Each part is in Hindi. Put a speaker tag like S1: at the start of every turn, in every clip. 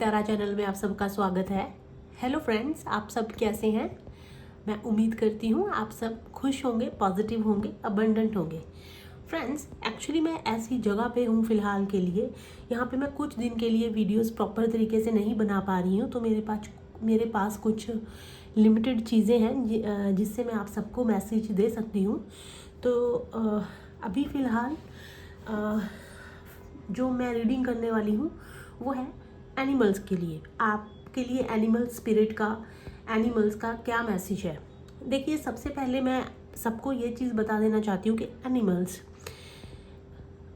S1: तारा चैनल में आप सबका स्वागत है। हेलो फ्रेंड्स, आप सब कैसे हैं? मैं उम्मीद करती हूँ आप सब खुश होंगे, पॉजिटिव होंगे, अबंडेंट होंगे। फ्रेंड्स, एक्चुअली मैं ऐसी जगह पे हूँ फ़िलहाल के लिए, यहाँ पे मैं कुछ दिन के लिए वीडियोस प्रॉपर तरीके से नहीं बना पा रही हूँ, तो मेरे पास कुछ लिमिटेड चीज़ें हैं जिससे मैं आप सबको मैसेज दे सकती हूँ। तो अभी फ़िलहाल जो मैं रीडिंग करने वाली हूँ वो है एनिमल्स के लिए। आपके लिए एनिमल स्पिरिट का, एनिमल्स का क्या मैसेज है। देखिए, सबसे पहले मैं सबको ये चीज़ बता देना चाहती हूँ कि एनिमल्स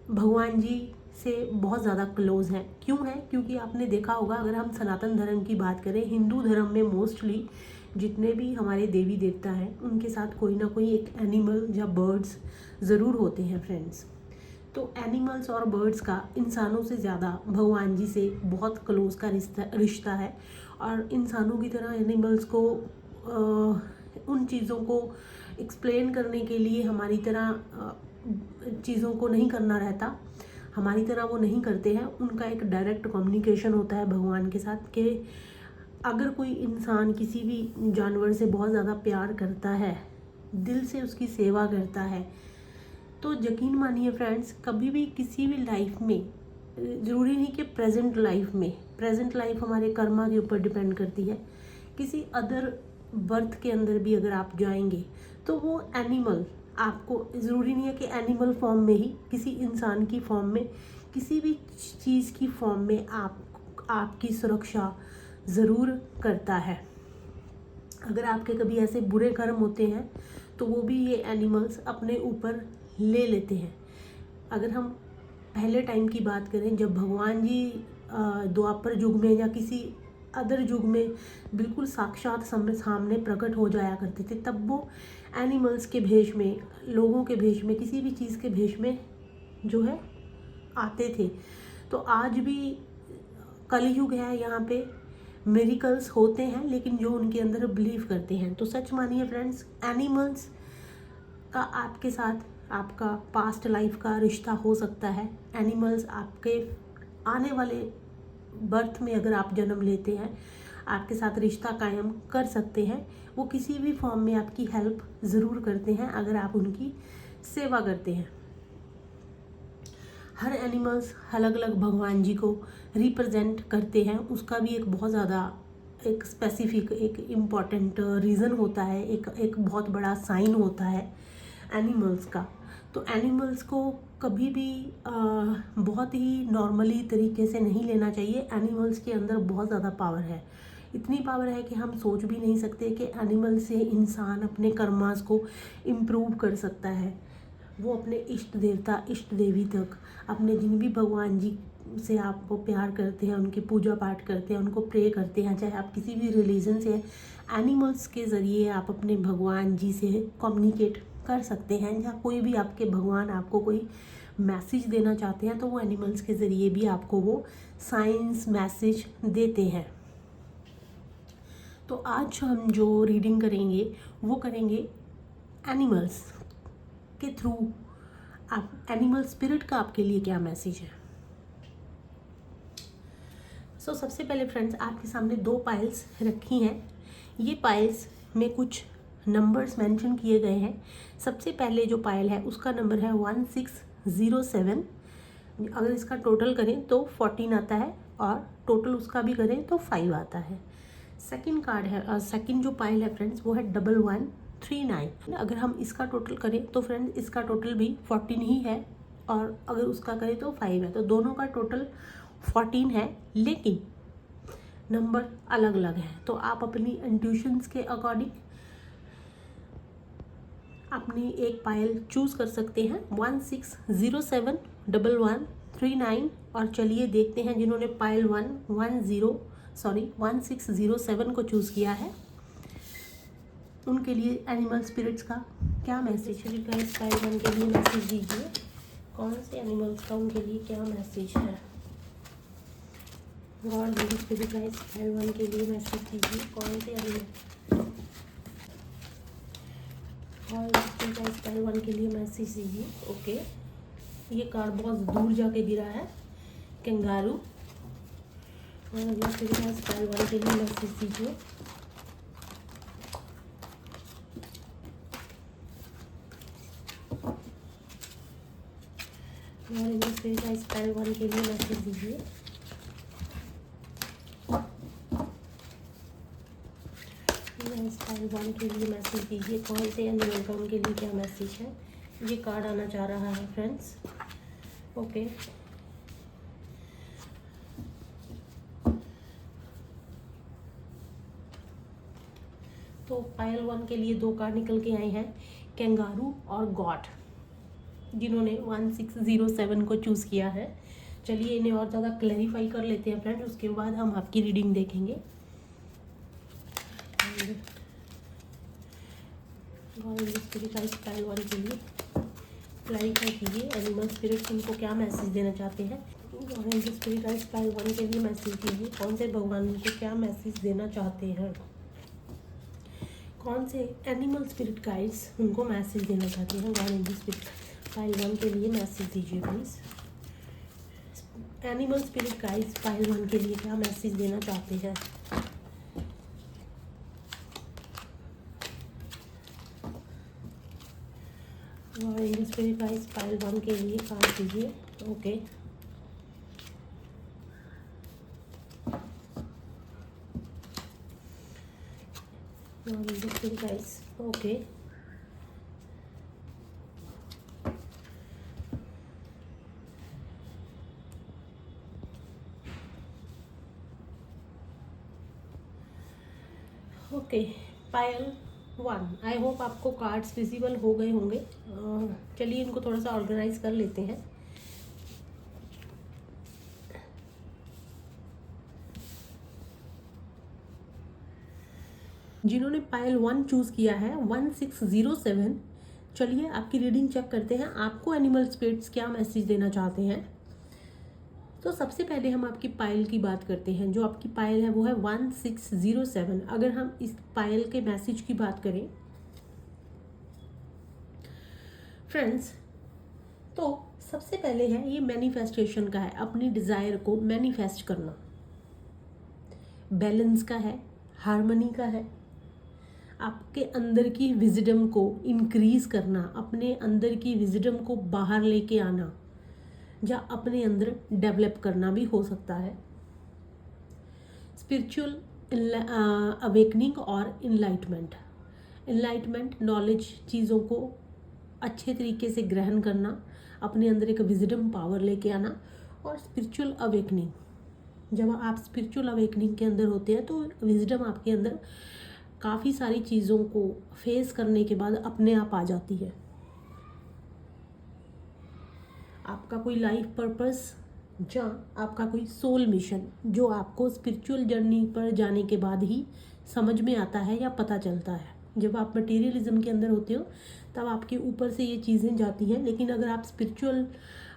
S1: भगवान जी से बहुत ज़्यादा क्लोज हैं। क्यों है? क्योंकि आपने देखा होगा, अगर हम सनातन धर्म की बात करें, हिंदू धर्म में मोस्टली जितने भी हमारे देवी देवता हैं उनके साथ कोई ना कोई एक एनिमल या बर्ड्स ज़रूर होते हैं फ्रेंड्स। तो एनिमल्स और बर्ड्स का इंसानों से ज़्यादा भगवान जी से बहुत क्लोज का रिश्ता है। और इंसानों की तरह एनिमल्स को उन चीज़ों को एक्सप्लेन करने के लिए हमारी तरह चीज़ों को नहीं करना रहता, हमारी तरह वो नहीं करते हैं। उनका एक डायरेक्ट कम्युनिकेशन होता है भगवान के साथ कि अगर कोई इंसान किसी भी जानवर से बहुत ज़्यादा प्यार करता है, दिल से उसकी सेवा करता है, तो यकीन मानिए फ्रेंड्स, कभी भी किसी भी लाइफ में, ज़रूरी नहीं कि प्रेजेंट लाइफ हमारे कर्मा के ऊपर डिपेंड करती है, किसी अदर बर्थ के अंदर भी अगर आप जाएंगे तो वो एनिमल आपको, ज़रूरी नहीं है कि एनिमल फॉर्म में ही, किसी इंसान की फॉर्म में, किसी भी चीज़ की फॉर्म में आपकी सुरक्षा ज़रूर करता है। अगर आपके कभी ऐसे बुरे कर्म होते हैं तो वो भी ये एनिमल्स अपने ऊपर ले लेते हैं। अगर हम पहले टाइम की बात करें, जब भगवान जी द्वापर युग में या किसी अदर युग में बिल्कुल साक्षात सामने प्रकट हो जाया करते थे, तब वो एनिमल्स के भेष में, लोगों के भेष में, किसी भी चीज़ के भेष में जो है आते थे। तो आज भी कलयुग है, यहाँ पे मिरेकल्स होते हैं, लेकिन जो उनके अंदर बिलीव करते हैं। तो सच मानिए फ्रेंड्स, एनिमल्स का आपके साथ आपका पास्ट लाइफ का रिश्ता हो सकता है। एनिमल्स आपके आने वाले बर्थ में अगर आप जन्म लेते हैं, आपके साथ रिश्ता कायम कर सकते हैं। वो किसी भी फॉर्म में आपकी हेल्प ज़रूर करते हैं अगर आप उनकी सेवा करते हैं। हर एनिमल्स अलग अलग भगवान जी को रिप्रेजेंट करते हैं, उसका भी एक बहुत ज़्यादा एक स्पेसिफिक, एक इम्पॉर्टेंट रीज़न होता है, एक बहुत बड़ा साइन होता है एनिमल्स का। तो एनिमल्स को कभी भी बहुत ही नॉर्मली तरीके से नहीं लेना चाहिए। एनिमल्स के अंदर बहुत ज़्यादा पावर है, इतनी पावर है कि हम सोच भी नहीं सकते कि एनिमल से इंसान अपने कर्मास को इम्प्रूव कर सकता है। वो अपने इष्ट देवता, इष्ट देवी तक, अपने जिन भी भगवान जी से आप वो प्यार करते हैं, उनकी पूजा पाठ करते हैं, उनको प्रे करते हैं, चाहे आप किसी भी रिलीजन से, एनिमल्स के ज़रिए आप अपने भगवान जी से कम्युनिकेट कर सकते हैं। या कोई भी आपके भगवान आपको कोई मैसेज देना चाहते हैं तो वो एनिमल्स के ज़रिए भी आपको वो साइंस मैसेज देते हैं। तो आज हम जो रीडिंग करेंगे वो करेंगे एनिमल्स के थ्रू। आप एनिमल स्पिरिट का आपके लिए क्या मैसेज है। सबसे पहले फ्रेंड्स, आपके सामने दो पाइल्स रखी हैं। ये पाइल्स में कुछ नंबर्स मेंशन किए गए हैं। सबसे पहले जो पाइल है उसका नंबर है 1607। अगर इसका टोटल करें तो 14 आता है, और टोटल उसका भी करें तो 5 आता है। सेकंड कार्ड है, सेकंड जो पाइल है फ्रेंड्स वो है 1139। अगर हम इसका टोटल करें तो फ्रेंड्स इसका टोटल भी 14 ही है, और अगर उसका करें तो 5 है। तो दोनों का टोटल 14 है, लेकिन नंबर अलग अलग है। तो आप अपनी इंट्यूशंस के अकॉर्डिंग अपनी एक पायल चूज़ कर सकते हैं। 1607 1139। और चलिए देखते हैं जिन्होंने पायल 1607 को चूज़ किया है, उनके लिए एनिमल स्पिरिट्स का क्या मैसेज है। गाइस, पायल 1 के लिए मैसेज दीजिए, कौन से एनिमल्स का उनके लिए क्या मैसेज है। गॉड स्पिरिट गाइस, पायल 1 के लिए मैसेज दीजिए, कौन से एनिमल। और गाइस, पायल 1 के लिए मैसेज दीजिए। ओके, ये कार्ड बहुत दूर जाके गिरा है, कंगारू। और अगला स्पिरिट गाइड्स पाइल 1 के लिए मैसेज दीजिए। और अगला स्पिरिट गाइड्स पाइल 1 के लिए मैसेज दीजिए। पाइल 1 के लिए मैसेज दीजिए। कौन से एनिमल का उनके लिए क्या मैसेज है, ये कार्ड आना चाह रहा है फ्रेंड्स। ओके, तो पाइल 1 के लिए 2 कार्ड निकल के आए हैं, कैंगारू और गॉड, जिन्होंने 1607 को चूज़ किया है। चलिए इन्हें और ज़्यादा क्लैरिफाई कर लेते हैं फ्रेंड, उसके बाद हम आपकी रीडिंग देखेंगे। स्पिरिट पाइल 1 के लिए क्लैरिफाई कीजिए, एनिमल स्पिरिट्स इनको क्या मैसेज देना चाहते हैं। स्पिरिट पाइल 1 के लिए मैसेज दीजिए, कौन से भगवान इनको क्या मैसेज देना चाहते हैं, कौन से एनिमल स्पिरिट गाइड्स उनको मैसेज देना चाहते हैं। गॉड स्पिरिट पाइल 1 के लिए मैसेज दीजिए please. Animal spirit guides pile 1 के लिए क्या मैसेज देना चाहते हैं। और स्पिरिट गाइड्स पाइल 1 के लिए कार्ड दीजिए। Okay, spirit guides okay, okay. Payal 1, I hope आपको कार्ड्स विजिबल हो गए होंगे। चलिए इनको थोड़ा सा ऑर्गेनाइज कर लेते हैं। जिन्होंने पायल 1 चूज़ किया है 1607, चलिए आपकी रीडिंग चेक करते हैं, आपको एनिमल स्पिरिट्स क्या मैसेज देना चाहते हैं। तो सबसे पहले हम आपकी पायल की बात करते हैं। जो आपकी पायल है वो है 1607। अगर हम इस पायल के मैसेज की बात करें फ्रेंड्स, तो सबसे पहले है ये मैनिफेस्टेशन का है, अपनी डिज़ायर को मैनिफेस्ट करना, बैलेंस का है, हार्मनी का है, आपके अंदर की विजडम को इंक्रीज करना, अपने अंदर की विजडम को बाहर लेके आना या अपने अंदर डेवलप करना भी हो सकता है। स्पिरिचुअल अवेकनिंग और इनलाइटमेंट नॉलेज, चीज़ों को अच्छे तरीके से ग्रहण करना, अपने अंदर एक विजडम पावर लेके आना। और स्पिरिचुअल अवेकनिंग, जब आप स्पिरिचुअल अवेकनिंग के अंदर होते हैं तो विजडम आपके अंदर काफ़ी सारी चीज़ों को फेस करने के बाद अपने आप आ जाती है। आपका कोई लाइफ पर्पस या आपका कोई सोल मिशन जो आपको स्पिरिचुअल जर्नी पर जाने के बाद ही समझ में आता है या पता चलता है। जब आप मटेरियलिज्म के अंदर होते हो तब आपके ऊपर से ये चीज़ें जाती हैं, लेकिन अगर आप स्पिरिचुअल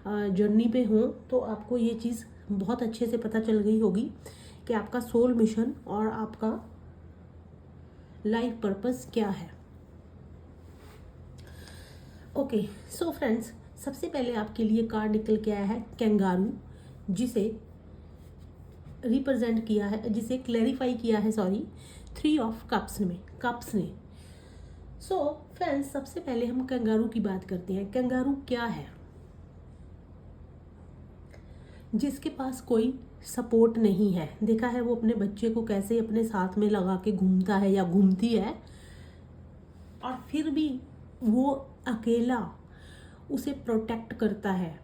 S1: जर्नी पे हो तो आपको ये चीज़ बहुत अच्छे से पता चल गई होगी कि आपका सोल मिशन और आपका लाइफ पर्पस क्या है। ओके, सो फ्रेंड्स, सबसे पहले आपके लिए कार्ड निकल के आया है कैंगारू, जिसे रिप्रेजेंट किया है, जिसे क्लैरिफाई किया है 3 ऑफ कप्स ने। सो फ्रेंड्स, सबसे पहले हम कैंगारू की बात करते हैं। कैंगारू क्या है? जिसके पास कोई सपोर्ट नहीं है। देखा है वो अपने बच्चे को कैसे अपने साथ में लगा के घूमता है या घूमती है, और फिर भी वो अकेला उसे प्रोटेक्ट करता है।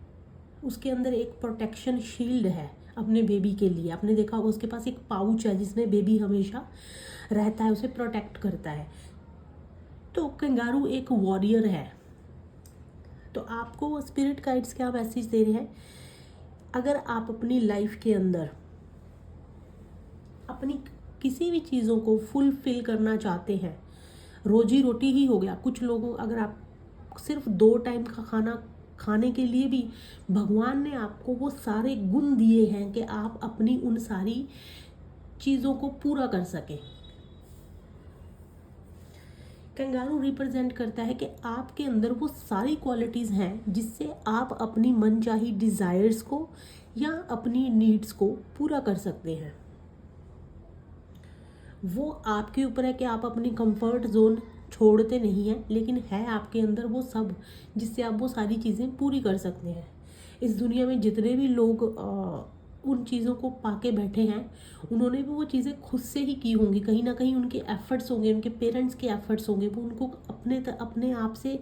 S1: उसके अंदर एक प्रोटेक्शन शील्ड है अपने बेबी के लिए। आपने देखा होगा उसके पास एक पाउच है जिसमें बेबी हमेशा रहता है, उसे प्रोटेक्ट करता है। तो कंगारू एक वॉरियर है। तो आपको स्पिरिट गाइड्स क्या मैसेज दे रहे हैं? अगर आप अपनी लाइफ के अंदर अपनी किसी भी चीज़ों को फुलफिल करना चाहते हैं, रोजी रोटी ही हो गया, कुछ लोगों, अगर आप सिर्फ 2 टाइम का खाना खाने के लिए भी भगवान ने आपको वो सारे गुण दिए हैं कि आप अपनी उन सारी चीज़ों को पूरा कर सकें। कंगारू रिप्रेजेंट करता है कि आपके अंदर वो सारी क्वालिटीज़ हैं जिससे आप अपनी मनचाही डिज़ायर्स को या अपनी नीड्स को पूरा कर सकते हैं। वो आपके ऊपर है कि आप अपनी कंफर्ट जोन छोड़ते नहीं हैं, लेकिन है आपके अंदर वो सब जिससे आप वो सारी चीज़ें पूरी कर सकते हैं। इस दुनिया में जितने भी लोग उन चीज़ों को पाके बैठे हैं, उन्होंने भी वो चीज़ें खुद से ही की होंगी। कहीं ना कहीं उनके एफर्ट्स होंगे, उनके पेरेंट्स के एफर्ट्स होंगे, वो उनको अपने आप से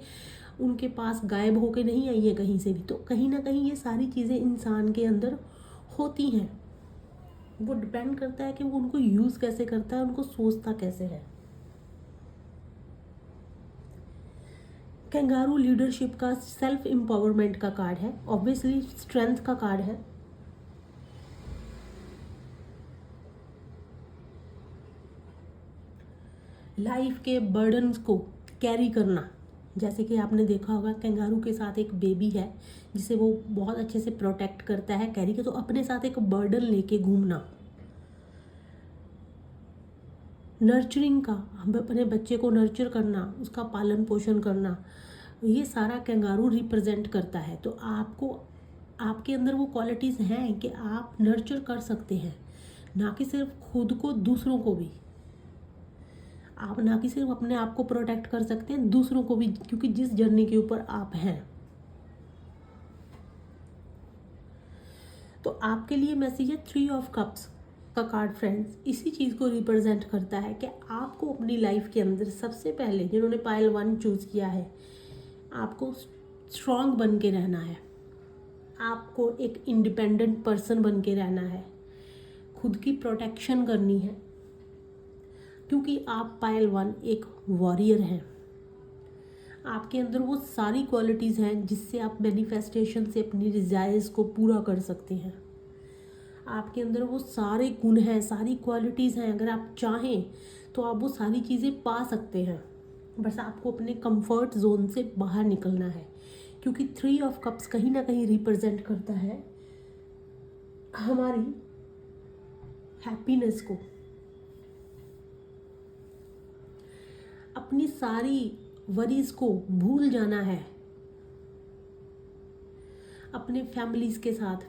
S1: उनके पास गायब होके नहीं आई है कहीं से भी। तो कहीं ना कहीं ये सारी चीज़ें इंसान के अंदर होती हैं। वो डिपेंड करता है कि वो उनको यूज़ कैसे करता है, उनको सोचता कैसे है। कैंगारू लीडरशिप का, सेल्फ एम्पावरमेंट का कार्ड है, ऑब्वियसली स्ट्रेंथ का कार्ड है। लाइफ के बर्डन्स को कैरी करना, जैसे कि आपने देखा होगा कैंगारू के साथ एक बेबी है जिसे वो बहुत अच्छे से प्रोटेक्ट करता है, कैरी के। तो अपने साथ एक बर्डन लेके घूमना, नर्चरिंग का, हम अपने बच्चे को नर्चर करना, उसका पालन पोषण करना, ये सारा कैंगारू रिप्रेजेंट करता है। तो आपको, आपके अंदर वो क्वालिटीज़ हैं कि आप नर्चर कर सकते हैं, ना कि सिर्फ खुद को, दूसरों को भी। आप ना कि सिर्फ अपने आप को प्रोटेक्ट कर सकते हैं, दूसरों को भी, क्योंकि जिस जर्नी के ऊपर आप हैं। तो आपके लिए मैसेज है 3 ऑफ कप्स का कार्ड फ्रेंड्स। इसी चीज़ को रिप्रेजेंट करता है कि आपको अपनी लाइफ के अंदर सबसे पहले, जिन्होंने पायल 1 चूज़ किया है, आपको स्ट्रॉन्ग बन के रहना है। आपको एक इंडिपेंडेंट पर्सन बन के रहना है, खुद की प्रोटेक्शन करनी है, क्योंकि आप पायल 1 एक वॉरियर हैं। आपके अंदर वो सारी क्वालिटीज़ हैं जिससे आप मैनिफेस्टेशन से अपनी डिज़ायर्स को पूरा कर सकते हैं। आपके अंदर वो सारे गुण हैं, सारी क्वालिटीज़ हैं। अगर आप चाहें तो आप वो सारी चीज़ें पा सकते हैं, बस आपको अपने कंफर्ट जोन से बाहर निकलना है। क्योंकि 3 ऑफ कप्स कहीं ना कहीं रिप्रेजेंट करता है हमारी हैप्पीनेस को, अपनी सारी वरीज को भूल जाना है, अपने फैमिलीज़ के साथ,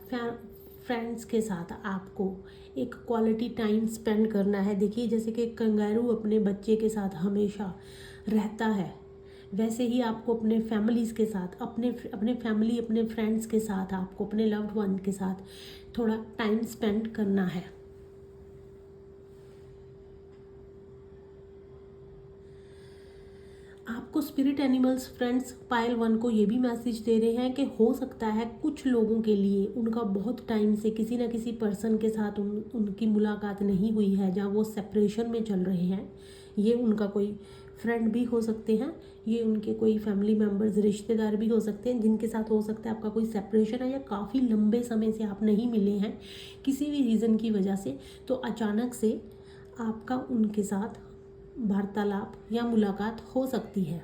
S1: फ्रेंड्स के साथ आपको एक क्वालिटी टाइम स्पेंड करना है। देखिए, जैसे कि कंगारू अपने बच्चे के साथ हमेशा रहता है, वैसे ही आपको अपने फैमिलीज़ के साथ, अपने फैमिली, अपने फ्रेंड्स के साथ, आपको अपने लव्ड वन के साथ थोड़ा टाइम स्पेंड करना है। आपको स्पिरिट एनिमल्स फ्रेंड्स पायल 1 को ये भी मैसेज दे रहे हैं कि हो सकता है कुछ लोगों के लिए उनका बहुत टाइम से किसी ना किसी पर्सन के साथ उनकी मुलाकात नहीं हुई है, जहाँ वो सेपरेशन में चल रहे हैं। ये उनका कोई फ्रेंड भी हो सकते हैं, ये उनके कोई फैमिली मेम्बर्स, रिश्तेदार भी हो सकते हैं, जिनके साथ हो सकता है आपका कोई सेपरेशन है, या काफ़ी लंबे समय से आप नहीं मिले हैं किसी भी रीज़न की वजह से। तो अचानक से आपका उनके साथ वार्तालाप या मुलाकात हो सकती है।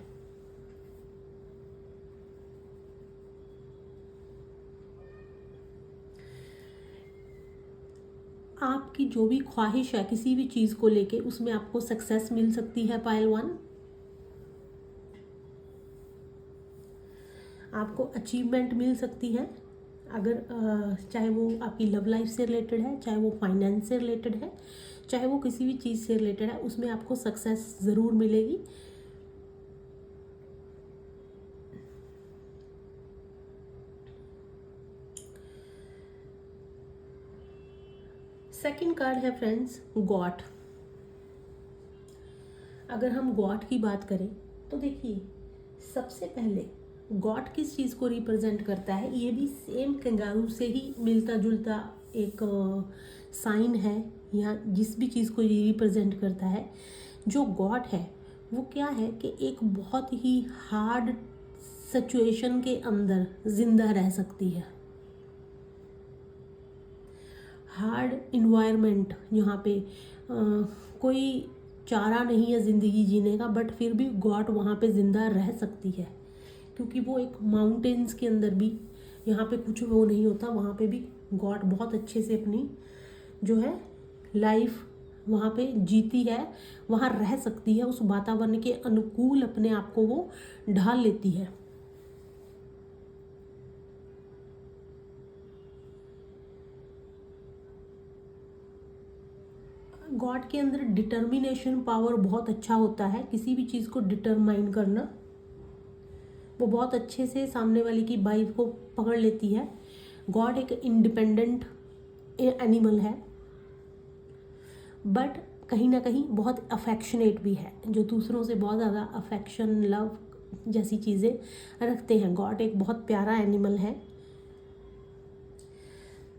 S1: आपकी जो भी ख्वाहिश है किसी भी चीज़ को लेके, उसमें आपको सक्सेस मिल सकती है पायल 1। आपको अचीवमेंट मिल सकती है, अगर चाहे वो आपकी लव लाइफ से रिलेटेड है, चाहे वो फाइनेंस से रिलेटेड है, चाहे वो किसी भी चीज़ से रिलेटेड है, उसमें आपको सक्सेस ज़रूर मिलेगी। सेकंड कार्ड है फ्रेंड्स गॉड। अगर हम गॉड की बात करें तो देखिए, सबसे पहले गॉड किस चीज़ को रिप्रेजेंट करता है, ये भी सेम कंगारू से ही मिलता जुलता एक साइन है, या जिस भी चीज़ को ये रिप्रेजेंट करता है। जो गॉड है वो क्या है कि एक बहुत ही हार्ड सिचुएशन के अंदर ज़िंदा रह सकती है। हार्ड इन्वायरमेंट, यहाँ पे कोई चारा नहीं है ज़िंदगी जीने का, बट फिर भी गॉड वहाँ पे ज़िंदा रह सकती है, क्योंकि वो एक माउंटेन्स के अंदर भी, यहाँ पे कुछ वो नहीं होता, वहाँ पे भी गॉड बहुत अच्छे से अपनी जो है लाइफ वहाँ पे जीती है, वहाँ रह सकती है, उस वातावरण के अनुकूल अपने आप को वो ढाल लेती है। गॉड के अंदर डिटर्मिनेशन पावर बहुत अच्छा होता है, किसी भी चीज़ को डिटरमाइन करना, वो बहुत अच्छे से सामने वाले की वाइब को पकड़ लेती है। गॉड एक इंडिपेंडेंट एनिमल है, बट कहीं ना कहीं बहुत अफेक्शनेट भी है, जो दूसरों से बहुत ज़्यादा अफेक्शन, लव जैसी चीज़ें रखते हैं। गॉड एक बहुत प्यारा एनिमल है।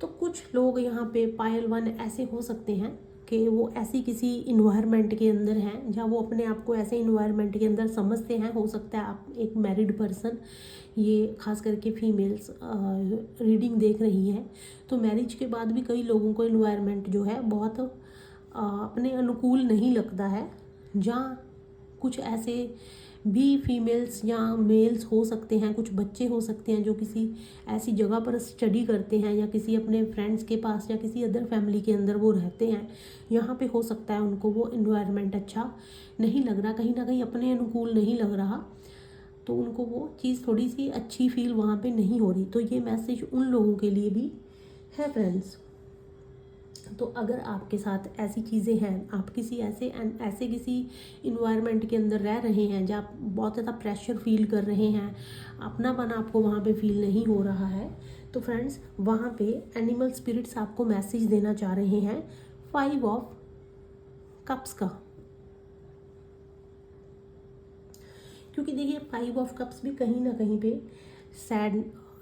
S1: तो कुछ लोग यहाँ पे पायल 1 ऐसे हो सकते हैं कि वो ऐसी किसी इन्वायरमेंट के अंदर हैं जहाँ वो अपने आप को ऐसे इन्वायरमेंट के अंदर समझते हैं। हो सकता है आप एक मैरिड पर्सन, ये खास करके फीमेल्स रीडिंग देख रही हैं, तो मैरिज के बाद भी कई लोगों को इन्वायरमेंट जो है बहुत अपने अनुकूल नहीं लगता है, जहाँ कुछ ऐसे भी फीमेल्स या मेल्स हो सकते हैं, कुछ बच्चे हो सकते हैं जो किसी ऐसी जगह पर स्टडी करते हैं या किसी अपने फ्रेंड्स के पास या किसी अदर फैमिली के अंदर वो रहते हैं। यहाँ पे हो सकता है उनको वो इन्वायरमेंट अच्छा नहीं लग रहा, कहीं ना कहीं अपने अनुकूल नहीं लग रहा, तो उनको वो चीज़ थोड़ी सी अच्छी फील वहाँ पे नहीं हो रही। तो ये मैसेज उन लोगों के लिए भी है फ्रेंड्स। तो अगर आपके साथ ऐसी चीज़ें हैं, आप किसी ऐसे किसी इन्वायरमेंट के अंदर रह रहे हैं जहाँ आप बहुत ज़्यादा प्रेशर फील कर रहे हैं, अपनापन आपको वहाँ पे फील नहीं हो रहा है, तो फ्रेंड्स वहाँ पे एनिमल स्पिरिट्स आपको मैसेज देना चाह रहे हैं 5 ऑफ कप्स का। क्योंकि देखिए 5 ऑफ कप्स भी कहीं ना कहीं पे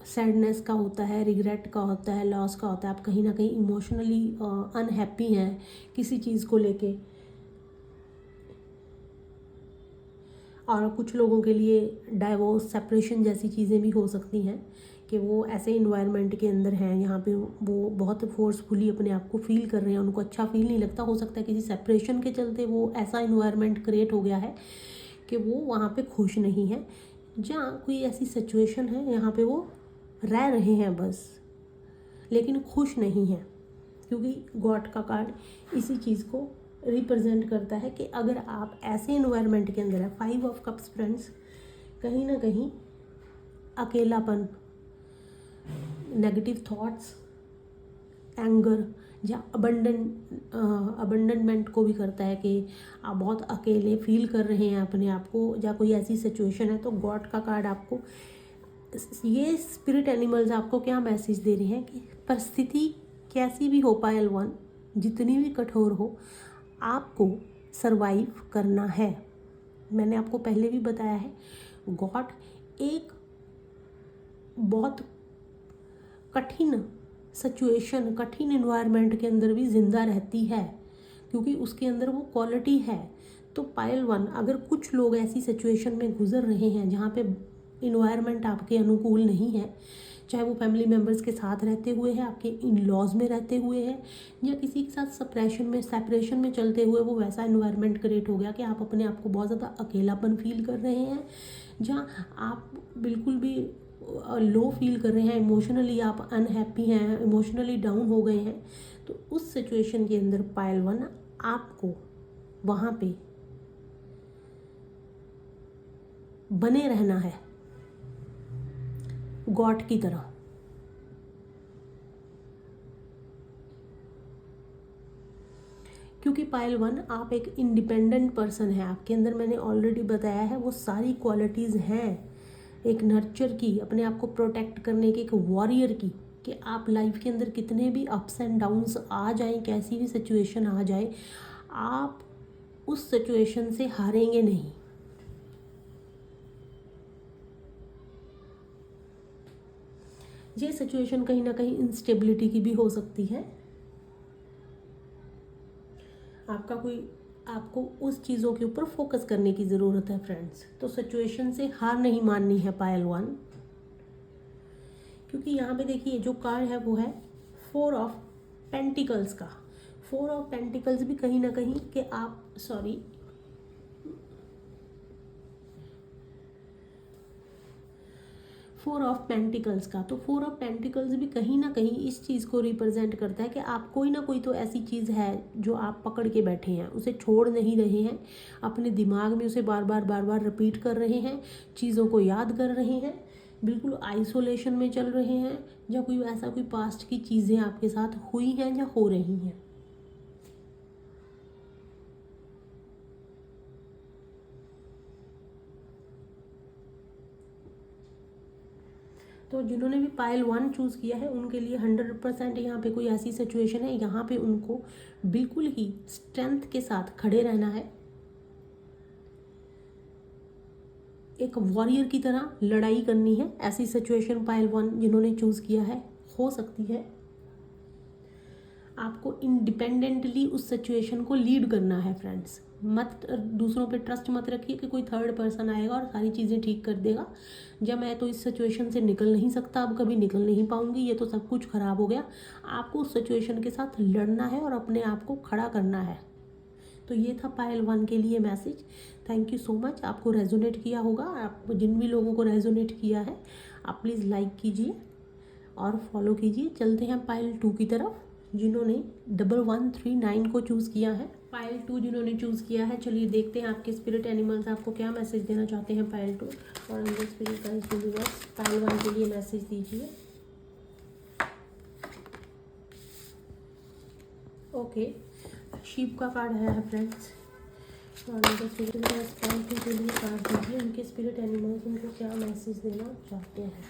S1: सैडनेस का होता है, रिग्रेट का होता है, लॉस का होता है। आप कहीं ना कहीं इमोशनली अनहैप्पी हैं किसी चीज़ को लेके। और कुछ लोगों के लिए डाइवोर्स, सेपरेशन जैसी चीज़ें भी हो सकती हैं कि वो ऐसे इन्वायरमेंट के अंदर हैं यहाँ पे वो बहुत फोर्सफुली अपने आप को फील कर रहे हैं, उनको अच्छा फील नहीं लगता। हो सकता है किसी सेपरेशन के चलते वो ऐसा इन्वायरमेंट क्रिएट हो गया है कि वो वहाँ पे खुश नहीं है। जहाँ कोई ऐसी सिचुएशन है यहाँ पे वो रह रहे हैं बस, लेकिन खुश नहीं है, क्योंकि गॉड का कार्ड इसी चीज़ को रिप्रेजेंट करता है कि अगर आप ऐसे इन्वायरमेंट के अंदर है। 5 ऑफ कप्स फ्रेंड्स कहीं ना कहीं अकेलापन, नेगेटिव थॉट्स, एंगर या अबंडनमेंट को भी करता है कि आप बहुत अकेले फील कर रहे हैं अपने आप को, या कोई ऐसी सिचुएशन है। तो गॉड का कार्ड आपको, ये स्पिरिट एनिमल्स आपको क्या मैसेज दे रहे हैं कि परिस्थिति कैसी भी हो पायल 1, जितनी भी कठोर हो, आपको सरवाइव करना है। मैंने आपको पहले भी बताया है, गॉड एक बहुत कठिन सिचुएशन, कठिन इन्वायरमेंट के अंदर भी ज़िंदा रहती है, क्योंकि उसके अंदर वो क्वालिटी है। तो पायल 1, अगर कुछ लोग ऐसी सिचुएशन में गुजर रहे हैं जहाँ पे इन्वायरमेंट आपके अनुकूल नहीं है, चाहे वो फैमिली मेम्बर्स के साथ रहते हुए है, आपके इन लॉज में रहते हुए है, या किसी के साथ सेपरेशन में चलते हुए वो वैसा इन्वायरमेंट क्रिएट हो गया कि आप अपने आप को बहुत ज़्यादा अकेलापन फील कर रहे हैं, जहाँ आप बिल्कुल भी लो फील कर रहे हैं, इमोशनली आप अनहैप्पी हैं, इमोशनली डाउन हो गए हैं, तो उस सिचुएशन के अंदर पायल 1 आपको वहाँ पे बने रहना है गॉड की तरह। क्योंकि पायल 1 आप एक इंडिपेंडेंट पर्सन है, आपके अंदर मैंने ऑलरेडी बताया है वो सारी क्वालिटीज़ हैं, एक नर्चर की, अपने आप को प्रोटेक्ट करने की, एक वॉरियर की, कि आप लाइफ के अंदर कितने भी अप्स एंड डाउन्स आ जाएं, कैसी भी सिचुएशन आ जाए, आप उस सिचुएशन से हारेंगे नहीं। ये सिचुएशन कहीं ना कहीं इंस्टेबिलिटी की भी हो सकती है, आपको उस चीज़ों के ऊपर फोकस करने की ज़रूरत है फ्रेंड्स। तो सिचुएशन से हार नहीं माननी है पायल 1, क्योंकि यहाँ पे देखिए जो कार्ड है वो है 4 ऑफ पेंटिकल्स का। 4 ऑफ पेंटिकल्स भी कहीं ना कहीं कि आप 4 ऑफ पेंटिकल्स का, तो 4 ऑफ पेंटिकल्स भी कहीं ना कहीं इस चीज़ को रिप्रेजेंट करता है कि आप कोई ना कोई तो ऐसी चीज़ है जो आप पकड़ के बैठे हैं, उसे छोड़ नहीं रहे हैं, अपने दिमाग में उसे बार बार रिपीट कर रहे हैं, चीज़ों को याद कर रहे हैं, बिल्कुल आइसोलेशन में चल रहे हैं, या कोई पास्ट की चीज़ें आपके साथ हुई हैं या हो रही हैं। तो जिन्होंने भी पायल 1 चूज़ किया है उनके लिए 100% यहाँ पे कोई ऐसी सिचुएशन है, यहाँ पे उनको बिल्कुल ही स्ट्रेंथ के साथ खड़े रहना है, एक वॉरियर की तरह लड़ाई करनी है। ऐसी सिचुएशन पायल 1 जिन्होंने चूज़ किया है हो सकती है। आपको इंडिपेंडेंटली उस सिचुएशन को लीड करना है फ्रेंड्स। मत दूसरों पे ट्रस्ट मत रखिए कि कोई थर्ड पर्सन आएगा और सारी चीज़ें ठीक कर देगा। जब मैं तो इस सिचुएशन से निकल नहीं सकता, अब कभी निकल नहीं पाऊंगी, ये तो सब कुछ खराब हो गया। आपको उस सिचुएशन के साथ लड़ना है और अपने आप को खड़ा करना है। तो ये था पायल 1 के लिए message. Thank you so much. आपको रेजोनेट किया होगा। आप जिन भी लोगों को रेजोनेट किया है आप प्लीज़ लाइक कीजिए और फॉलो कीजिए। चलते हैं पायल 2 की तरफ, जिन्होंने 1139 को चूज़ किया है। पायल 2 जिन्होंने चूज़ किया है, चलिए देखते हैं आपके स्पिरिट एनिमल्स आपको क्या मैसेज देना चाहते हैं पायल 2 और स्पिरिट यूनिवर्स पायल 1 के लिए मैसेज दीजिए। ओके, शीप का कार्ड आया है फ्रेंड्स। स्पिरिट पायल 2 के लिए कार्ड दीजिए। उनके स्पिरिट एनिमल्स उनको क्या मैसेज देना चाहते हैं।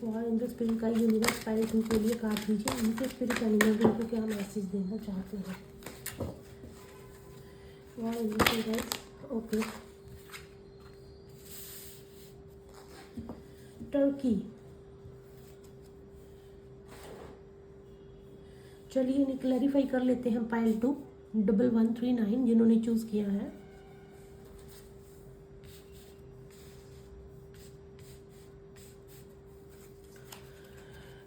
S1: और इनके स्पिरिट का यूनिवर्स पायल 2 के लिए कार्ड दीजिए। उनके स्पिरिट एनिमल्स उनको क्या मैसेज देना चाहते हैं। और इनके ओके, टर्की। चलिए इन्हें क्लैरिफाई कर लेते हैं। पायल 2 1139 जिन्होंने चूज़ किया है।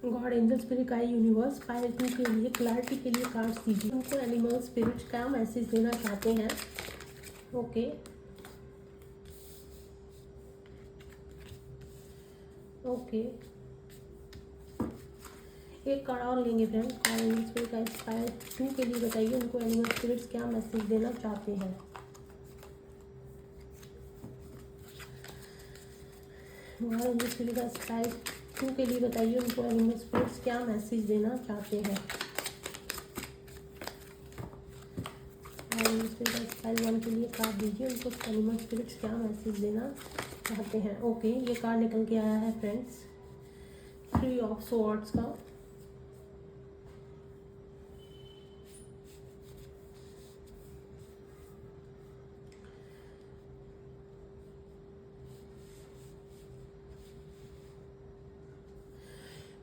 S1: गॉड एंजल स्पिरिट का यूनिवर्स पायल 2 के लिए क्लैरिटी के लिए कार्ड्स दीजिए। उनको एनिमल स्पिरिट्स क्या मैसेज देना चाहते हैं। ओके ओके, एक कार्ड और लेंगे फ्रेंड्स। गॉड एंजल स्पिरिट का पायल 2 के लिए बताइए उनको एनिमल स्पिरिट्स क्या मैसेज देना चाहते हैं। गॉड एंजल स्पिरिट का पायल 2 के लिए बताइए उनको एनिमल स्पिरिट्स क्या मैसेज देना चाहते हैं। पायल 1 के लिए कार्ड दीजिए उनको एनिमल स्पिरिट्स क्या मैसेज देना चाहते हैं। ओके, ये कार्ड निकल के आया है फ्रेंड्स, 3 ऑफ स्वॉर्ड्स का।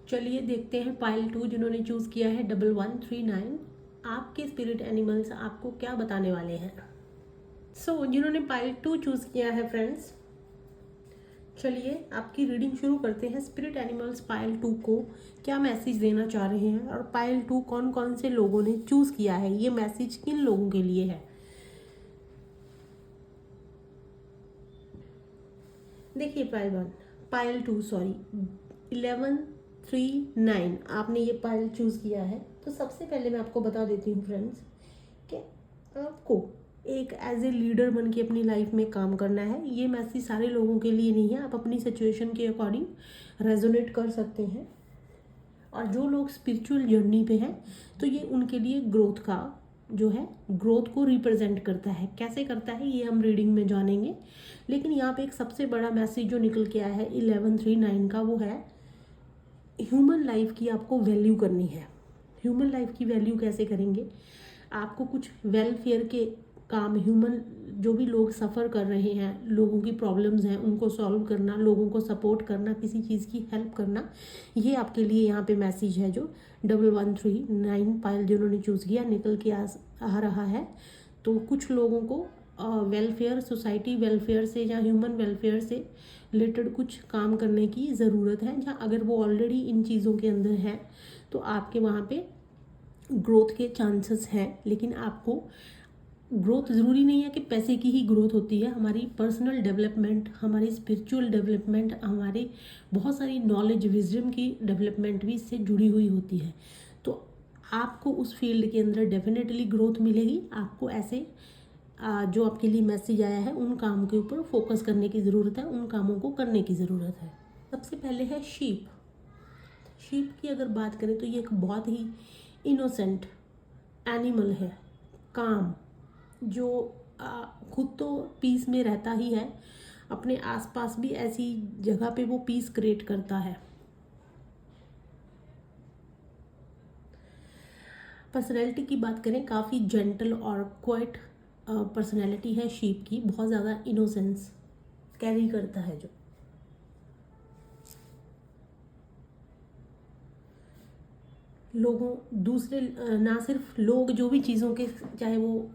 S1: चलिए देखते हैं पायल 2 जिन्होंने चूज़ किया है 1139 आपके स्पिरिट एनिमल्स आपको क्या बताने वाले हैं। जिन्होंने पायल 2 चूज़ किया है फ्रेंड्स, चलिए आपकी रीडिंग शुरू करते हैं। स्पिरिट एनिमल्स पायल 2 को क्या मैसेज देना चाह रहे हैं और पायल 2 कौन कौन से लोगों ने चूज़ किया है, ये मैसेज किन लोगों के लिए है। देखिए पायल 2 1139 आपने ये पायल चूज़ किया है। तो सबसे पहले मैं आपको बता देती हूँ फ्रेंड्स कि आपको एक एज ए लीडर बन के अपनी लाइफ में काम करना है। ये मैसेज सारे लोगों के लिए नहीं है, आप अपनी सिचुएशन के अकॉर्डिंग रेजोनेट कर सकते हैं। और जो लोग स्पिरिचुअल जर्नी पे हैं तो ये उनके लिए ग्रोथ का जो है ग्रोथ को रिप्रेजेंट करता है। कैसे करता है ये हम रीडिंग में जानेंगे, लेकिन यहाँ पे एक सबसे बड़ा मैसेज जो निकल के आया है 1139 का, वो है ह्यूमन लाइफ की आपको वैल्यू करनी है। ह्यूमन लाइफ की वैल्यू कैसे करेंगे, आपको कुछ वेलफेयर के काम, ह्यूमन जो भी लोग सफ़र कर रहे हैं, लोगों की प्रॉब्लम्स हैं उनको सॉल्व करना, लोगों को सपोर्ट करना, किसी चीज़ की हेल्प करना, ये आपके लिए यहाँ पे मैसेज है जो 1139 पायल जिन्होंने चूज़ किया निकल के आ रहा है। तो कुछ लोगों को वेलफेयर, सोसाइटी वेलफेयर से या ह्यूमन वेलफेयर से रिलेटेड कुछ काम करने की ज़रूरत है। जहाँ अगर वो ऑलरेडी इन चीज़ों के अंदर है तो आपके वहाँ पे ग्रोथ के चांसेस हैं। लेकिन आपको ग्रोथ ज़रूरी नहीं है कि पैसे की ही ग्रोथ होती है। हमारी पर्सनल डेवलपमेंट, हमारी स्पिरिचुअल डेवलपमेंट, हमारी बहुत सारी नॉलेज, विजडम की डेवलपमेंट भी इससे जुड़ी हुई होती है। तो आपको उस फील्ड के अंदर डेफिनेटली ग्रोथ मिलेगी। आपको ऐसे जो आपके लिए मैसेज आया है उन काम के ऊपर फोकस करने की ज़रूरत है, उन कामों को करने की ज़रूरत है। सबसे पहले है शीप। शीप की अगर बात करें तो ये एक बहुत ही इनोसेंट एनिमल है, काम, जो खुद तो पीस में रहता ही है, अपने आसपास भी ऐसी जगह पे वो पीस क्रिएट करता है। पर्सनैलिटी की बात करें, काफ़ी जेंटल और क्वाइट पर्सनैलिटी है शीप की, बहुत ज़्यादा इनोसेंस कैरी करता है जो। लोगों दूसरे ना सिर्फ लोग, जो भी चीज़ों के, चाहे वो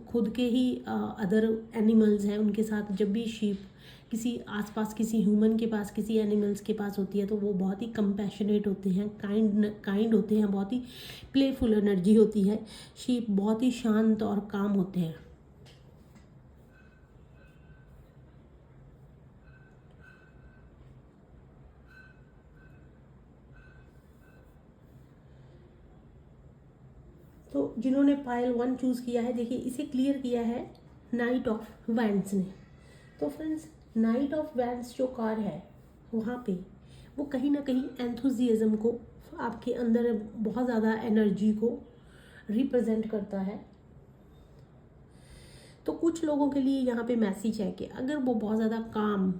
S1: खुद के ही अदर एनिमल्स हैं, उनके साथ जब भी शीप किसी आसपास किसी ह्यूमन के पास, किसी एनिमल्स के पास होती है तो वो बहुत ही कंपैशनेट होते हैं, काइंड होते हैं, बहुत ही प्लेफुल एनर्जी होती है। शीप बहुत ही शांत और काम होते हैं। तो जिन्होंने पाइल 1 चूज़ किया है, देखिए इसे क्लियर किया है नाइट ऑफ वैंड्स ने। तो फ्रेंड्स, नाइट ऑफ वैंड्स जो कार्ड है वहाँ पे वो कहीं ना कहीं एंथुजियाज्म को, आपके अंदर बहुत ज़्यादा एनर्जी को रिप्रेजेंट करता है। तो कुछ लोगों के लिए यहाँ पे मैसेज है कि अगर वो बहुत ज़्यादा काम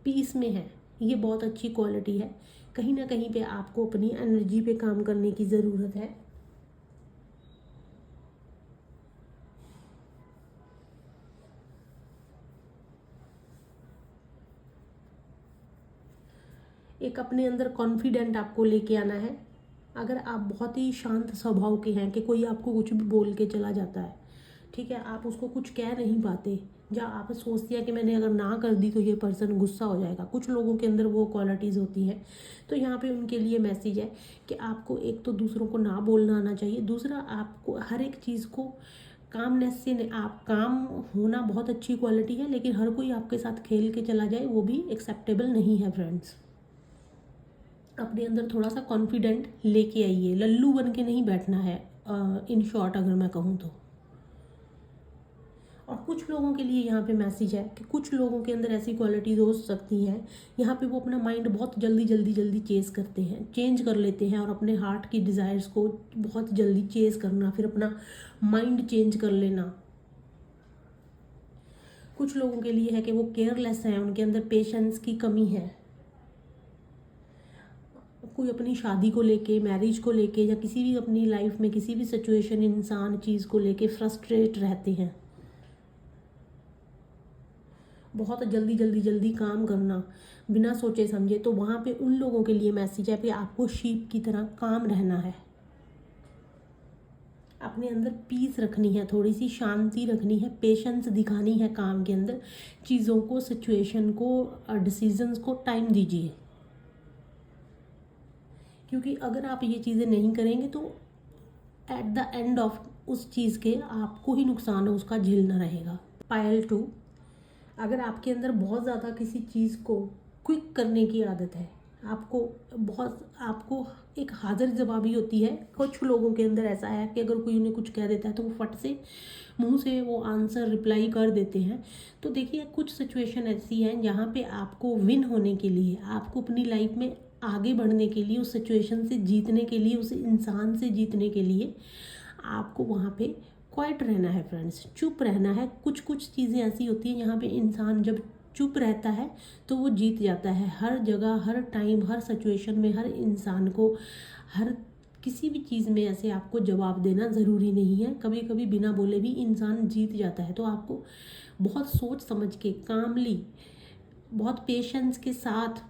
S1: पीस में है, ये बहुत अच्छी क्वालिटी है, कहीं ना कहीं पे आपको अपनी एनर्जी पे काम करने की ज़रूरत है। एक अपने अंदर कॉन्फिडेंट आपको लेके आना है। अगर आप बहुत ही शांत स्वभाव के हैं कि कोई आपको कुछ भी बोल के चला जाता है, ठीक है, आप उसको कुछ कह नहीं पाते, या आप सोचते हैं कि मैंने अगर ना कर दी तो ये पर्सन गुस्सा हो जाएगा, कुछ लोगों के अंदर वो क्वालिटीज़ होती हैं। तो यहाँ पे उनके लिए मैसेज है कि आपको एक तो दूसरों को ना बोलना आना चाहिए, दूसरा आपको हर एक चीज़ को कामनेस से, आप काम होना बहुत अच्छी क्वालिटी है, लेकिन हर कोई आपके साथ खेल के चला जाए वो भी एक्सेप्टेबल नहीं है फ्रेंड्स। अपने अंदर थोड़ा सा कॉन्फिडेंट लेके आइए, लल्लू बन के नहीं बैठना है, इन शॉर्ट अगर मैं कहूँ तो। और कुछ लोगों के लिए यहाँ पे मैसेज है कि कुछ लोगों के अंदर ऐसी क्वालिटीज हो सकती हैं, यहाँ पे वो अपना माइंड बहुत जल्दी चेंज कर लेते हैं, और अपने हार्ट की डिज़ायर्स को बहुत जल्दी चेज करना, फिर अपना माइंड चेंज कर लेना। कुछ लोगों के लिए है कि वो केयरलेस हैं, उनके अंदर पेशेंस की कमी है। कोई अपनी शादी को लेके, मैरिज को लेके, या किसी भी अपनी लाइफ में किसी भी सिचुएशन, इंसान, चीज़ को लेके फ्रस्ट्रेट रहते हैं। बहुत जल्दी काम करना बिना सोचे समझे, तो वहाँ पे उन लोगों के लिए मैसेज है कि आपको शीप की तरह काम रहना है। अपने अंदर पीस रखनी है, थोड़ी सी शांति रखनी है, पेशेंस दिखानी है काम के अंदर, चीज़ों को, सिचुएशन को, डिसीजंस को टाइम दीजिए। क्योंकि अगर आप ये चीज़ें नहीं करेंगे तो एट द एंड ऑफ उस चीज़ के आपको ही नुकसान है, उसका झेलना रहेगा। पायल 2, अगर आपके अंदर बहुत ज़्यादा किसी चीज़ को क्विक करने की आदत है, आपको एक हाजिर जवाबी होती है। कुछ लोगों के अंदर ऐसा है कि अगर कोई उन्हें कुछ कह देता है तो वो फट से मुंह से वो आंसर रिप्लाई कर देते हैं। तो देखिए, कुछ सिचुएशन ऐसी हैं जहाँ पे आपको विन होने के लिए, आपको अपनी लाइफ में आगे बढ़ने के लिए, उस सिचुएशन से जीतने के लिए, उस इंसान से जीतने के लिए आपको वहाँ पे क्वाइट रहना है फ्रेंड्स, चुप रहना है। कुछ चीज़ें ऐसी होती हैं यहाँ पे इंसान जब चुप रहता है तो वो जीत जाता है। हर जगह, हर टाइम, हर सिचुएशन में हर इंसान को, हर किसी भी चीज़ में ऐसे आपको जवाब देना ज़रूरी नहीं है। कभी कभी बिना बोले भी इंसान जीत जाता है। तो आपको बहुत सोच समझ के, कामली, बहुत पेशेंस के साथ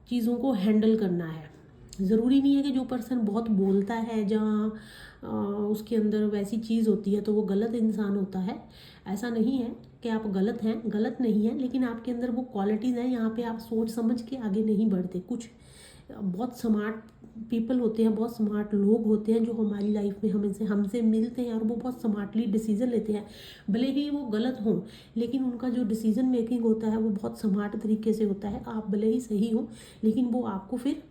S1: चीज़ों को हैंडल करना है। ज़रूरी नहीं है कि जो पर्सन बहुत बोलता है, जहाँ उसके अंदर वैसी चीज़ होती है तो वो गलत इंसान होता है। ऐसा नहीं है कि आप गलत हैं, गलत नहीं है, लेकिन आपके अंदर वो क्वालिटीज़ हैं, यहाँ पे आप सोच समझ के आगे नहीं बढ़ते। कुछ बहुत स्मार्ट पीपल होते हैं, बहुत स्मार्ट लोग होते हैं जो हमारी लाइफ में हमसे मिलते हैं, और वो बहुत स्मार्टली डिसीज़न लेते हैं। भले ही वो गलत हों, लेकिन उनका जो डिसीज़न मेकिंग होता है वो बहुत स्मार्ट तरीके से होता है। आप भले ही सही हो, लेकिन वो आपको फिर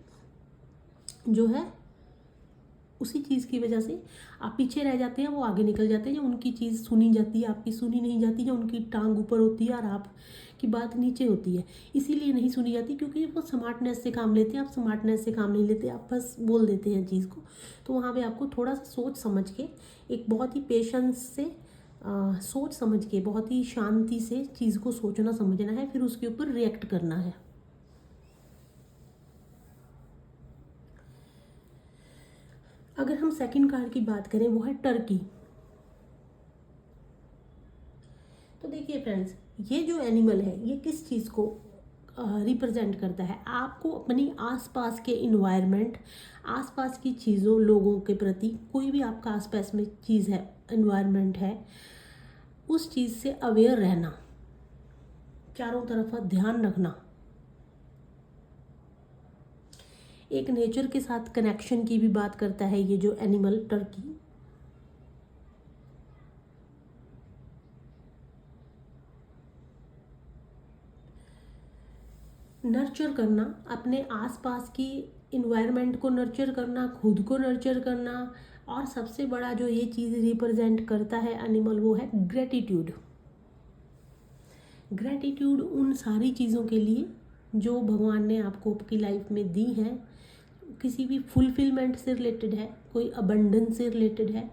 S1: जो है उसी चीज़ की वजह से आप पीछे रह जाते हैं, वो आगे निकल जाते हैं। या उनकी चीज़ सुनी जाती है, आपकी सुनी नहीं जाती, या उनकी टांग ऊपर होती है और आपकी बात नीचे होती है। इसीलिए नहीं सुनी जाती क्योंकि वो स्मार्टनेस से काम लेते हैं। आप स्मार्टनेस से काम नहीं लेते, आप बस बोल देते हैं चीज़ को। तो वहाँ पे आपको थोड़ा सा सोच समझ के, एक बहुत ही पेशेंस से सोच समझ के, बहुत ही शांति से चीज़ को सोचना समझना है, फिर उसके ऊपर रिएक्ट करना है। अगर हम सेकंड कार्ड की बात करें, वो है टर्की। तो देखिए फ्रेंड्स, ये जो एनिमल है ये किस चीज़ को रिप्रेजेंट करता है? आपको अपनी आसपास के इन्वायरमेंट, आसपास की चीज़ों, लोगों के प्रति, कोई भी आपका आसपास में चीज़ है, इन्वायरमेंट है, उस चीज़ से अवेयर रहना, चारों तरफ का ध्यान रखना, एक नेचर के साथ कनेक्शन की भी बात करता है ये जो एनिमल टर्की। नर्चर करना, अपने आसपास की इन्वायरमेंट को नर्चर करना, खुद को नर्चर करना, और सबसे बड़ा जो ये चीज़ रिप्रेजेंट करता है एनिमल, वो है ग्रेटिट्यूड। ग्रेटिट्यूड उन सारी चीज़ों के लिए जो भगवान ने आपको आपकी लाइफ में दी हैं, किसी भी फुलफिलमेंट से रिलेटेड है, कोई अबंडेंस से रिलेटेड है,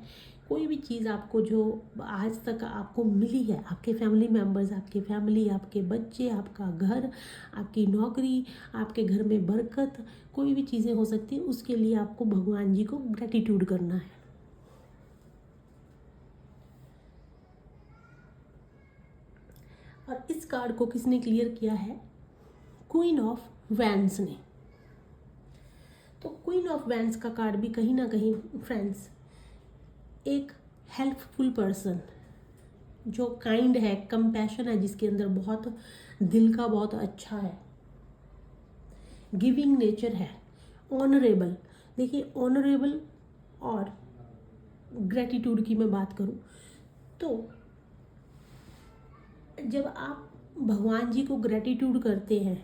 S1: कोई भी चीज़ आपको जो आज तक आपको मिली है, आपके फैमिली मेम्बर्स, आपकी फैमिली, आपके बच्चे, आपका घर, आपकी नौकरी, आपके घर में बरकत, कोई भी चीज़ें हो सकती हैं, उसके लिए आपको भगवान जी को ग्रेटिट्यूड करना है। और इस कार्ड को किसने क्लियर किया है? क्वीन ऑफ वैंड्स ने। तो क्वीन ऑफ वैंड्स का कार्ड भी कहीं ना कहीं फ्रेंड्स एक हेल्पफुल पर्सन, जो काइंड है, कंपैशन है, जिसके अंदर बहुत दिल का बहुत अच्छा है, गिविंग नेचर है, ऑनरेबल। देखिए ऑनरेबल और ग्रेटिट्यूड की मैं बात करूं तो जब आप भगवान जी को ग्रेटिट्यूड करते हैं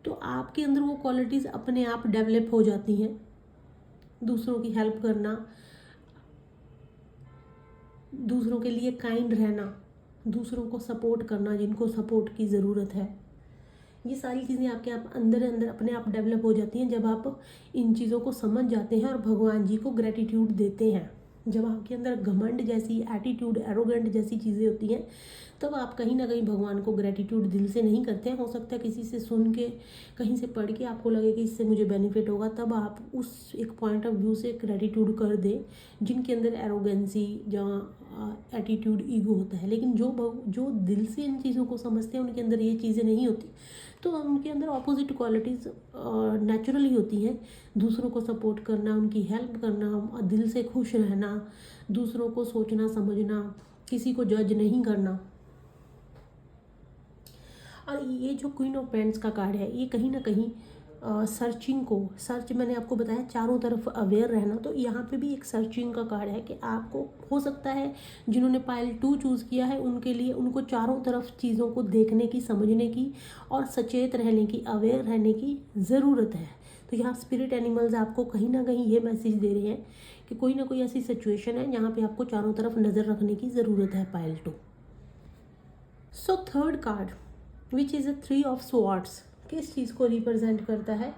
S1: तो आपके अंदर वो क्वालिटीज़ अपने आप डेवलप हो जाती हैं। दूसरों की हेल्प करना, दूसरों के लिए काइंड रहना, दूसरों को सपोर्ट करना जिनको सपोर्ट की ज़रूरत है, ये सारी चीज़ें आपके आप अंदर अंदर अपने आप डेवलप हो जाती हैं जब आप इन चीज़ों को समझ जाते हैं और भगवान जी को ग्रेटिट्यूड देते हैं। जब आपके अंदर घमंड जैसी एटीट्यूड, एरोगेंट जैसी चीज़ें होती हैं, तब आप कहीं ना कहीं भगवान को ग्रेटिट्यूड दिल से नहीं करते हैं। हो सकता है किसी से सुन के, कहीं से पढ़ के आपको लगे कि इससे मुझे बेनिफिट होगा, तब आप उस एक पॉइंट ऑफ व्यू से ग्रेटिट्यूड कर दें जिनके अंदर एरोगेंसी, जहाँ एटीट्यूड, ईगो होता है। लेकिन जो दिल से इन चीज़ों को समझते हैं उनके अंदर ये चीज़ें नहीं होती, तो उनके अंदर ऑपोजिट क्वालिटीज़ नेचुरली होती हैं। दूसरों को सपोर्ट करना, उनकी हेल्प करना, दिल से खुश रहना, दूसरों को सोचना समझना, किसी को जज नहीं करना। और ये जो क्वीन ऑफ पेंट्स का कार्ड है, ये कहीं ना कहीं सर्च मैंने आपको बताया चारों तरफ अवेयर रहना, तो यहाँ पे भी एक सर्चिंग का कार्ड है कि आपको हो सकता है जिन्होंने पाइल 2 चूज़ किया है उनके लिए, उनको चारों तरफ चीज़ों को देखने की, समझने की और सचेत रहने की, अवेयर रहने की ज़रूरत है। तो यहाँ स्पिरिट एनिमल्स आपको कहीं ना कहीं ये मैसेज दे रहे हैं कि कोई ना कोई ऐसी सिचुएशन है जहाँ पे आपको चारों तरफ नज़र रखने की ज़रूरत है, pile 2। So third card which is a 3 of swords, किस चीज़ को रिप्रेजेंट करता है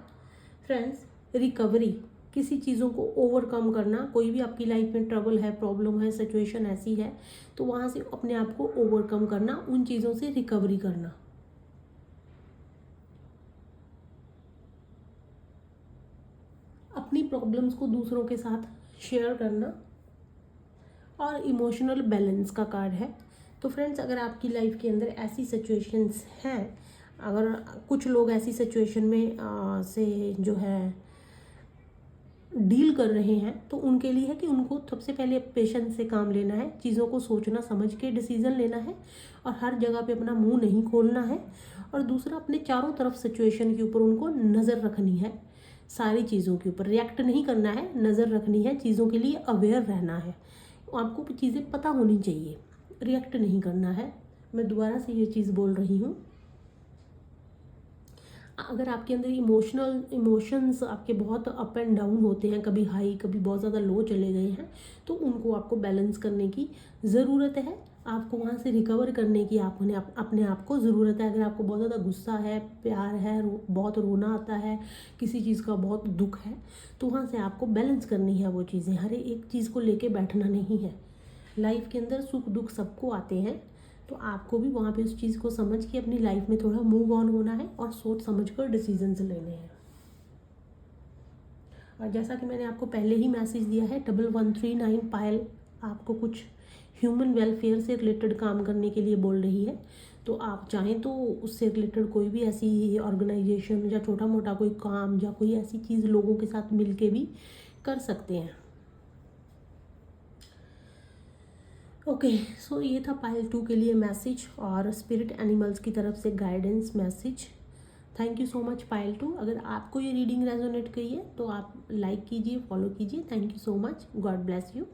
S1: फ्रेंड्स? रिकवरी, किसी चीज़ों को ओवरकम करना। कोई भी आपकी लाइफ में ट्रबल है, प्रॉब्लम है, सिचुएशन ऐसी है, तो वहाँ से अपने आप को ओवरकम करना, उन चीज़ों से रिकवरी करना। अपनी प्रॉब्लम्स को दूसरों के साथ शेयर करना। और इमोशनल बैलेंस का कार्ड है। तो फ्रेंड्स, अगर आपकी लाइफ के अंदर ऐसी सिचुएशंस हैं, अगर कुछ लोग ऐसी सिचुएशन में से जो है डील कर रहे हैं, तो उनके लिए है कि उनको सबसे पहले पेशेंस से काम लेना है, चीज़ों को सोचना समझ के डिसीज़न लेना है और हर जगह पे अपना मुंह नहीं खोलना है। और दूसरा, अपने चारों तरफ सिचुएशन के ऊपर उनको नज़र रखनी है, सारी चीज़ों के ऊपर रिएक्ट नहीं करना है, नज़र रखनी है, चीज़ों के लिए अवेयर रहना है। आपको चीज़ें पता होनी चाहिए, रिएक्ट नहीं करना है। मैं दोबारा से ये चीज़ बोल रही हूँ, अगर आपके अंदर इमोशंस आपके बहुत अप एंड डाउन होते हैं, कभी हाई कभी बहुत ज़्यादा लो चले गए हैं, तो उनको आपको बैलेंस करने की ज़रूरत है। आपको वहाँ से रिकवर करने की अपने आप को ज़रूरत है। अगर आपको बहुत ज़्यादा गुस्सा है, प्यार है, बहुत रोना आता है, किसी चीज़ का बहुत दुख है, तो वहाँ से आपको बैलेंस करनी है वो चीज़ें। हर एक चीज़ को लेके बैठना नहीं है। लाइफ के अंदर सुख दुख सबको आते हैं, तो आपको भी वहाँ पे उस चीज़ को समझ के अपनी लाइफ में थोड़ा मूव ऑन होना है और सोच समझ कर डिसीजंस लेने हैं। और जैसा कि मैंने आपको पहले ही मैसेज दिया है, 1139 पायल आपको कुछ ह्यूमन वेलफेयर से रिलेटेड काम करने के लिए बोल रही है। तो आप चाहें तो उससे रिलेटेड कोई भी ऐसी ऑर्गेनाइजेशन या छोटा मोटा कोई काम या कोई ऐसी चीज़ लोगों के साथ मिल के भी कर सकते हैं। ओके, सो ये था पाइल 2 के लिए मैसेज और स्पिरिट एनिमल्स की तरफ से guidance message. Thank you so much pile 2। अगर आपको ये रीडिंग रेजोनेट करी है तो आप लाइक कीजिए, फॉलो कीजिए। Thank you so much. God bless you.